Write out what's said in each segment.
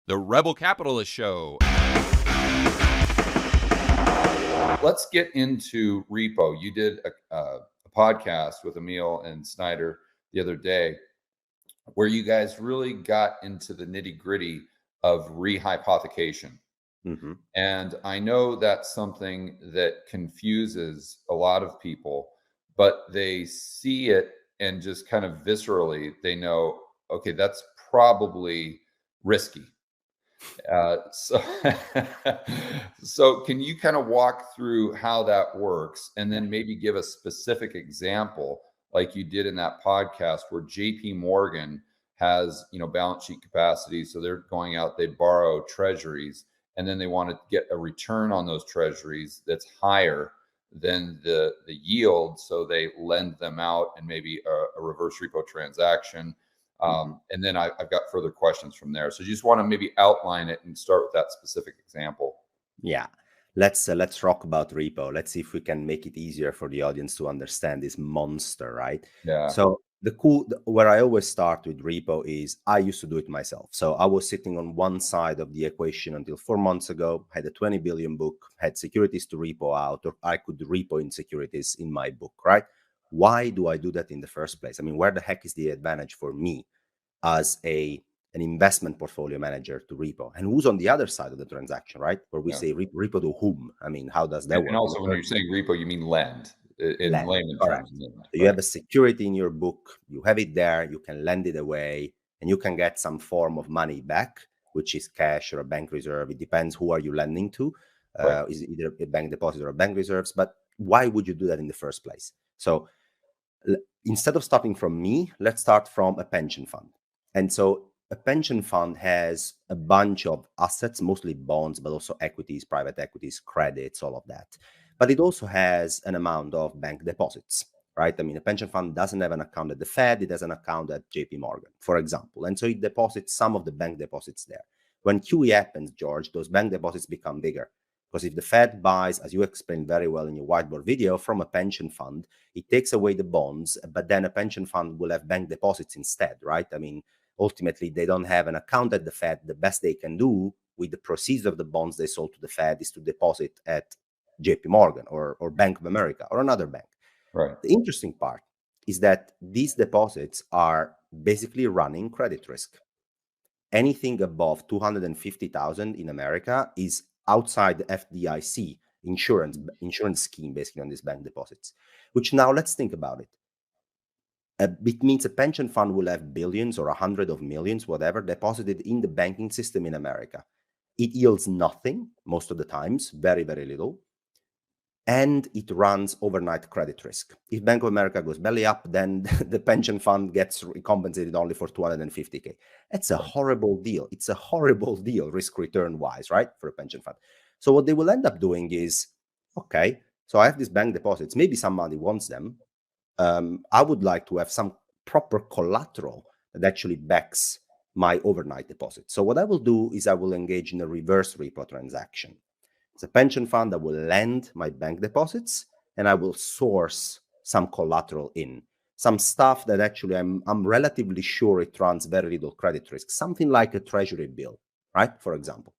The Rebel Capitalist Show. Let's get into Repo. You did a podcast with Emil and Snyder the other day where you guys really got into the nitty-gritty of rehypothecation. Mm-hmm. And I know that's something that confuses a lot of people, but they see it and just kind of viscerally, they know, okay, that's probably risky. So, so can you kind of walk through how that works and then maybe give a specific example like you did in that podcast where JP Morgan has, balance sheet capacity. So they're going out, they borrow treasuries, and then they want to get a return on those treasuries that's higher than the yield. So they lend them out and maybe a reverse repo transaction. And then I've got further questions from there. So you just want to maybe outline it and start with that specific example. Yeah, let's talk about repo. Let's see if we can make it easier for the audience to understand this monster, right? Yeah. So where I always start with repo is I used to do it myself. So I was sitting on one side of the equation until 4 months ago, had a 20 billion book, had securities to repo out, or I could repo in securities in my book, right? Why do I do that in the first place? I mean, where the heck is the advantage for me as an investment portfolio manager to repo? And who's on the other side of the transaction, right? Where we say repo to whom? I mean, how does that work? And also when you're saying repo, you mean lend in layman terms. So you have a security in your book, you have it there, you can lend it away, and you can get some form of money back, which is cash or a bank reserve. It depends who are you lending to. Is it either a bank deposit or a bank reserves? But why would you do that in the first place? So instead of starting from me, let's start from a pension fund. And so a pension fund has a bunch of assets, mostly bonds, but also equities, private equities, credits, all of that. But it also has an amount of bank deposits, right? I mean, a pension fund doesn't have an account at the Fed. It has an account at JP Morgan, for example. And so it deposits some of the bank deposits there. When QE happens, George, those bank deposits become bigger. Because if the Fed buys, as you explained very well in your whiteboard video, from a pension fund, it takes away the bonds, but then a pension fund will have bank deposits instead, right? I mean, ultimately, they don't have an account at the Fed. The best they can do with the proceeds of the bonds they sold to the Fed is to deposit at JP Morgan or Bank of America or another bank. Right. The interesting part is that these deposits are basically running credit risk. Anything above 250,000 in America is outside the FDIC insurance scheme, basically, on these bank deposits, which now let's think about it. It means a pension fund will have billions or 100 of millions, whatever, deposited in the banking system in America. It yields nothing most of the times, very, very little. And it runs overnight credit risk. If Bank of America goes belly up, then the pension fund gets compensated only for 250K. It's a horrible deal. It's a horrible deal, risk return wise, right, for a pension fund. So what they will end up doing is, okay, so I have these bank deposits. Maybe somebody wants them. I would like to have some proper collateral that actually backs my overnight deposit. So what I will do is I will engage in a reverse repo transaction. It's a pension fund that will lend my bank deposits, and I will source some collateral in. Some stuff that actually I'm relatively sure it runs very little credit risk. Something like a treasury bill, right? For example.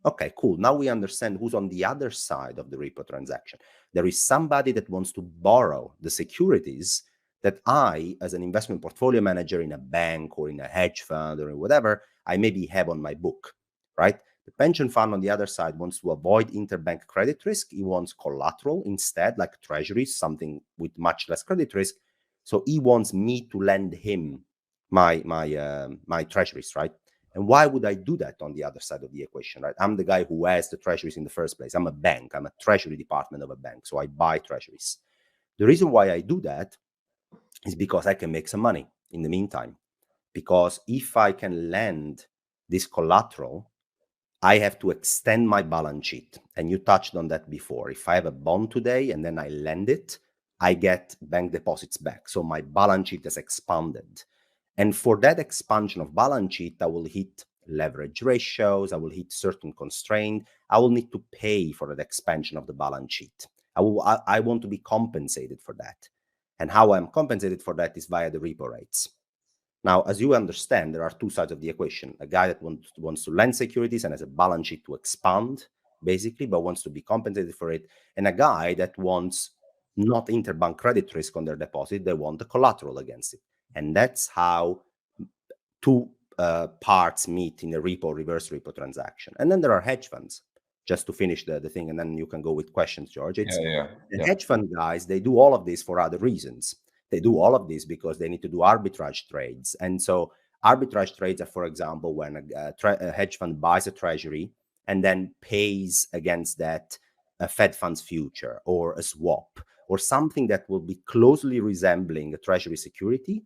Okay, cool. Now we understand who's on the other side of the repo transaction. There is somebody that wants to borrow the securities that I, as an investment portfolio manager in a bank or in a hedge fund or whatever, I maybe have on my book, right? The pension fund on the other side wants to avoid interbank credit risk. He wants collateral instead, like treasuries, something with much less credit risk. So he wants me to lend him my treasuries, right? And why would I do that on the other side of the equation, right? I'm the guy who has the treasuries in the first place. I'm a bank. I'm a treasury department of a bank. So I buy treasuries. The reason why I do that is because I can make some money in the meantime. Because if I can lend this collateral, I have to extend my balance sheet. And you touched on that before. If I have a bond today and then I lend it, I get bank deposits back. So my balance sheet has expanded. And for that expansion of balance sheet, I will hit leverage ratios. I will hit certain constraint. I will need to pay for that expansion of the balance sheet. I want to be compensated for that. And how I'm compensated for that is via the repo rates. Now, as you understand, there are two sides of the equation. A guy that wants to lend securities and has a balance sheet to expand, basically, but wants to be compensated for it, and a guy that wants not interbank credit risk on their deposit, they want the collateral against it. And that's how two parts meet in a repo, reverse repo transaction. And then there are hedge funds, just to finish the thing, and then you can go with questions, George. The hedge fund guys, they do all of this for other reasons. They do all of this because they need to do arbitrage trades. And so arbitrage trades are, for example, when a hedge fund buys a treasury and then pays against that a Fed funds future or a swap or something that will be closely resembling a treasury security,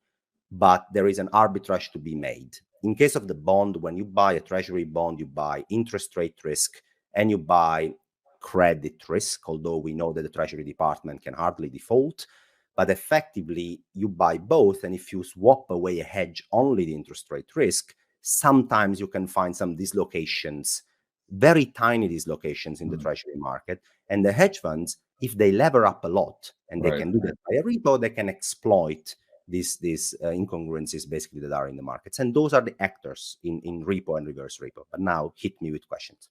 but there is an arbitrage to be made. In case of the bond, when you buy a treasury bond, you buy interest rate risk and you buy credit risk, although we know that the Treasury Department can hardly default. But effectively, you buy both. And if you swap away a hedge only the interest rate risk, sometimes you can find some dislocations, very tiny dislocations in the Treasury market. And the hedge funds, if they lever up a lot, and they can do that by a repo, they can exploit these incongruencies basically that are in the markets. And those are the actors in repo and reverse repo. But now hit me with questions.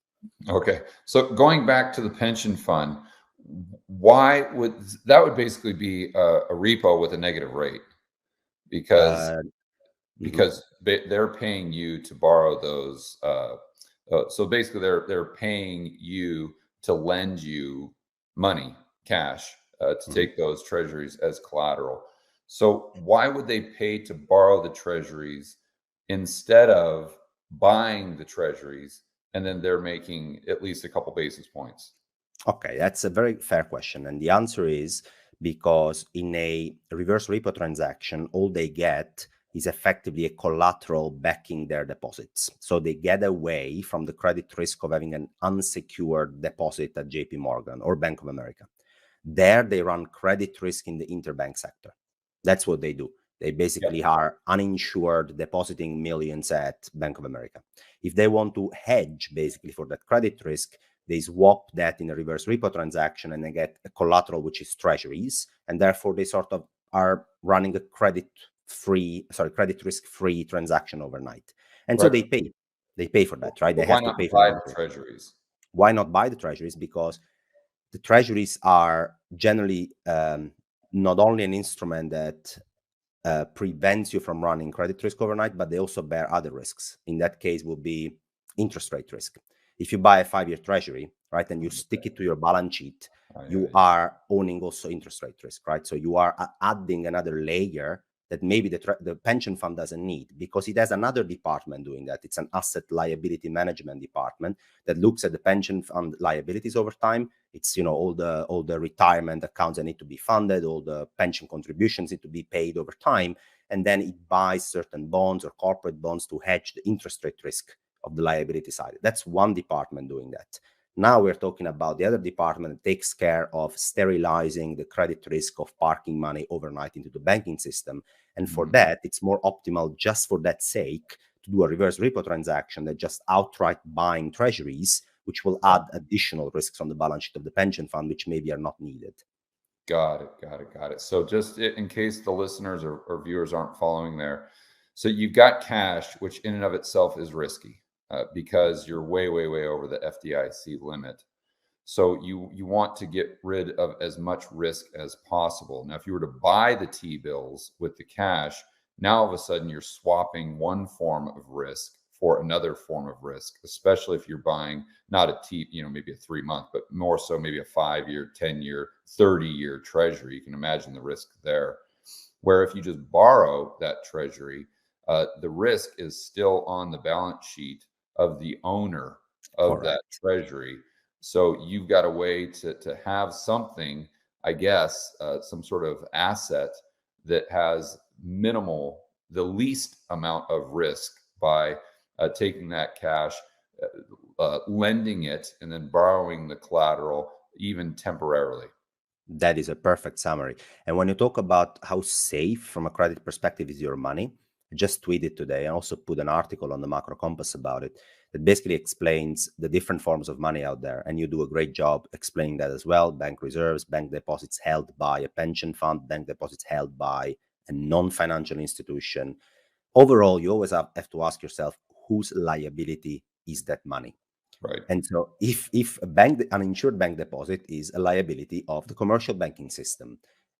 Okay. So going back to the pension fund, why would that basically be a repo with a negative rate? Because they're paying you to borrow those. So basically they're paying you to lend you money, cash, to take those treasuries as collateral. So why would they pay to borrow the treasuries instead of buying the treasuries, and then they're making at least a couple basis points? Okay, that's a very fair question. And the answer is because in a reverse repo transaction, all they get is effectively a collateral backing their deposits. So they get away from the credit risk of having an unsecured deposit at JP Morgan or Bank of America. There they run credit risk in the interbank sector. That's what they do. They basically are uninsured, depositing millions at Bank of America. If they want to hedge basically for that credit risk, they swap that in a reverse repo transaction and they get a collateral, which is treasuries. And therefore they sort of are running a credit risk-free transaction overnight. And so they pay for that, right? They have to pay for the treasuries. Why not buy the treasuries? Because the treasuries are generally not only an instrument that prevents you from running credit risk overnight, but they also bear other risks. In that case will be interest rate risk. If you buy a 5-year treasury, right, and you stick it to your balance sheet, you are owning also interest rate risk, right? So you are adding another layer that maybe the pension fund doesn't need, because it has another department doing that. It's an asset liability management department that looks at the pension fund liabilities over time. It's, you know, all the retirement accounts that need to be funded, all the pension contributions need to be paid over time, and then it buys certain bonds or corporate bonds to hedge the interest rate risk of the liability side. That's one department doing that. Now we're talking about the other department that takes care of sterilizing the credit risk of parking money overnight into the banking system. And for that, it's more optimal just for that sake to do a reverse repo transaction than just outright buying treasuries, which will add additional risks on the balance sheet of the pension fund, which maybe are not needed. Got it. So just in case the listeners or viewers aren't following there, so you've got cash, which in and of itself is risky. Because you're way over the FDIC limit. So you want to get rid of as much risk as possible. Now, if you were to buy the T-bills with the cash, now all of a sudden you're swapping one form of risk for another form of risk, especially if you're buying not a T, maybe a 3-month, but more so maybe a 5-year, 10-year, 30-year treasury. You can imagine the risk there. Where if you just borrow that treasury, the risk is still on the balance sheet of the owner of that treasury. So you've got a way to have something, I guess, some sort of asset that has the least amount of risk by taking that cash, lending it, and then borrowing the collateral, even temporarily. That is a perfect summary. And when you talk about how safe from a credit perspective is your money, I just tweeted today and also put an article on the Macro Compass about it that basically explains the different forms of money out there. And you do a great job explaining that as well. Bank reserves, bank deposits held by a pension fund, bank deposits held by a non-financial institution, overall, you always have to ask yourself, whose liability is that money? Right. And so if an uninsured bank deposit is a liability of the commercial banking system,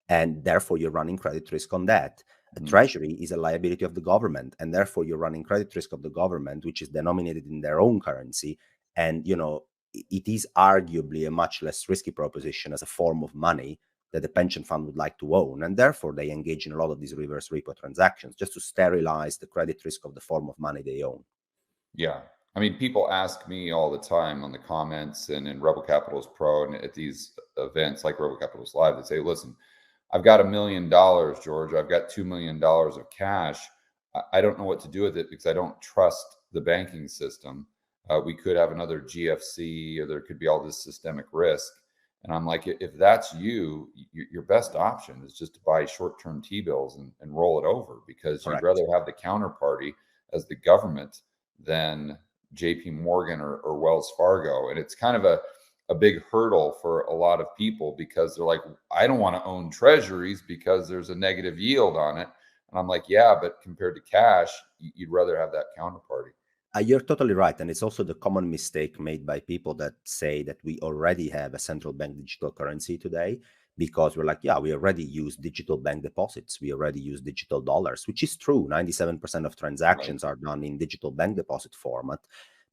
and therefore you're running credit risk on that. A treasury is a liability of the government, and therefore you're running credit risk of the government, which is denominated in their own currency. And, it is arguably a much less risky proposition as a form of money that the pension fund would like to own. And therefore they engage in a lot of these reverse repo transactions just to sterilize the credit risk of the form of money they own. Yeah. I mean, people ask me all the time on the comments and in Rebel Capitalist Pro and at these events like Rebel Capitalist Live, they say, listen, I've got $1 million, George. I've got $2 million of cash. I don't know what to do with it because I don't trust the banking system. We could have another GFC, or there could be all this systemic risk. And I'm like, if that's you, your best option is just to buy short-term T-bills and roll it over, because Correct. you'd rather have the counterparty as the government than JP Morgan or Wells Fargo. And it's kind of a big hurdle for a lot of people, because they're like, I don't want to own treasuries because there's a negative yield on it. And I'm like, yeah, but compared to cash, you'd rather have that counterparty. You're totally right. And it's also the common mistake made by people that say that we already have a central bank digital currency today, because we're like, yeah, we already use digital bank deposits. We already use digital dollars, which is true. 97% of transactions are done in digital bank deposit format.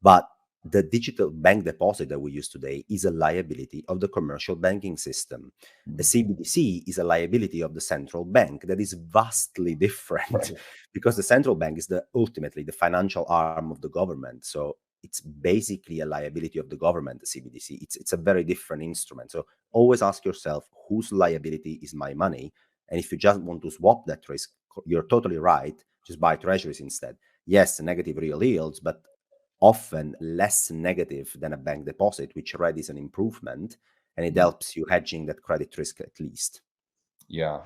But the digital bank deposit that we use today is a liability of the commercial banking system. The CBDC is a liability of the central bank. That is vastly different, because the central bank is ultimately the financial arm of the government. So it's basically a liability of the government, the CBDC. It's a very different instrument. So always ask yourself, whose liability is my money? And if you just want to swap that risk, you're totally right. Just buy treasuries instead. Yes, negative real yields, but often less negative than a bank deposit, which already is an improvement, and it helps you hedging that credit risk at least. Yeah.